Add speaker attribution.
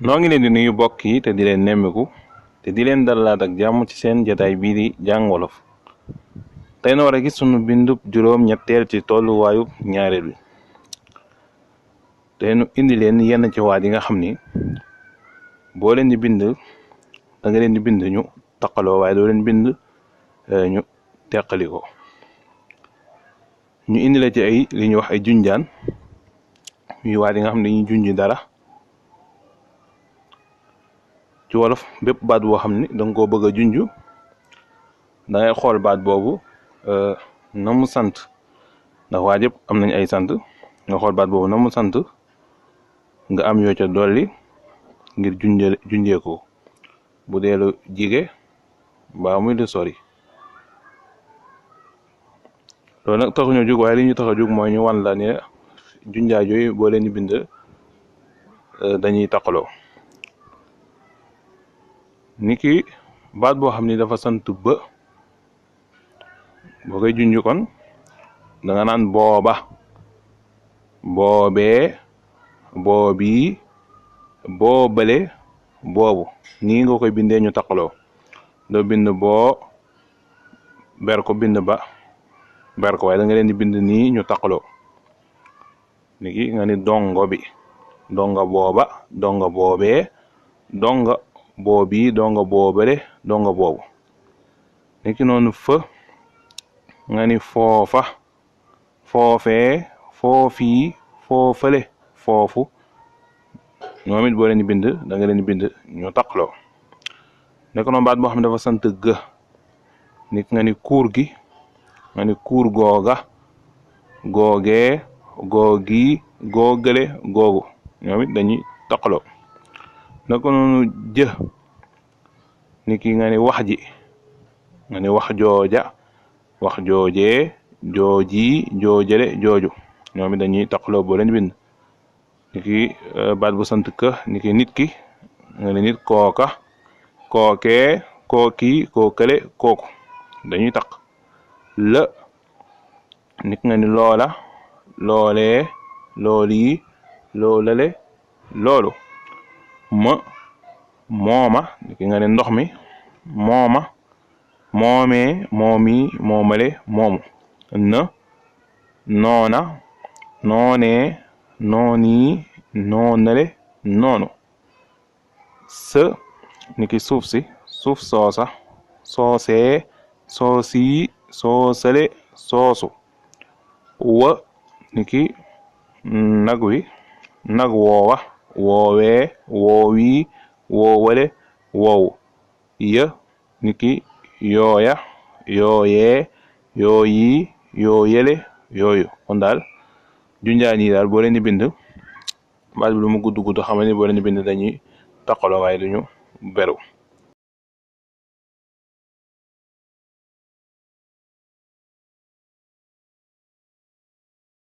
Speaker 1: noo ngi leen di nuyu bokk yi te di leen nemmiku te di leen dalalaat ak jàmm ci seen jataay bii di jàng wolof. tey na war a gis sunu bindub juróom ñetteel ci tolluwaayu ñaareel bi te nu indi leen yenn ci waat yi nga xam ni boo leen di bind da nga leen di bind ñu taqaloo waaye doo leen bind ñu teqali ko. ñu indi la ci ay li ñuy wax ay junjaan muy waat yi nga xam ne dañuy junj dara ci wolof. bépp baat boo xam ne danga koo bëgg a junj da ngay xool baat boobu na mu sant, ndax waat yëpp am nañ ay sant. nga xool baat boobu na mu sant nga am yoo ca dolli ngir junjee ko bu dee lu jige mbaa muy lu sori. loolu nag taxuñoo jug waaye li ñu tax a jug mooy ñu wan la ne junjaay yooyu boo leen di bind dañuy taqaloo. niki baat boo xam ni dafa sant ba boo koy junj kon da nga naan booba, boobee, boobii, boobale, boobu. nii nga koy bindee ñu taqaloo. doo bind boo ber ko bind ba ber ko waaye da nga leen di bind nii ñu taqaloo. niki nga ni dongo bi, donga booba, donga boobee, donga boobii, donga boobale, donga boobu. niki noonu fa nga ni foofa, foofee, foofii, foofale, foofu. ñoom it boo leen di bind da nga leen di bind ñu taqaloo. nekk noonu baat boo xam ne dafa sant ga nit nga ni kuur gi, nga ni kuur googa, googee, googii, googale, googu. ñoom it dañuy taqaloo. nekk noonu jë niki nga ni wax ji, nga ni wax jooja, wax joojee, joojii, joojale, jooju. ñoom it dañuy taqaloo boo leen bind. niki baat bu sant ka niki nit ki, nga ni nit kooka, kookee, kookii, kookale, kooku. dañuy taq. la nit nga ni loola, loolee, loolii, loolale, loolu. ma mooma niki nga ne ndox mi, mooma, moomee, moomii, moomale, moomu. na noona, noonee, noonii, noonale, noonu. sa niki suuf si, suuf soosa, soosee, soosii, soosale, soosu. wa niki nag wi, nag woowa, woowee, woowii, woowale, woowu. ya niki yooya, yooyee, yooyii, yooyele, yooyu. kon daal junjaan yi daal boo leen di bind baat bi lu mu gudd gudd xamal ni boo leen di bind dañuy taqaloo waaye duñu beru.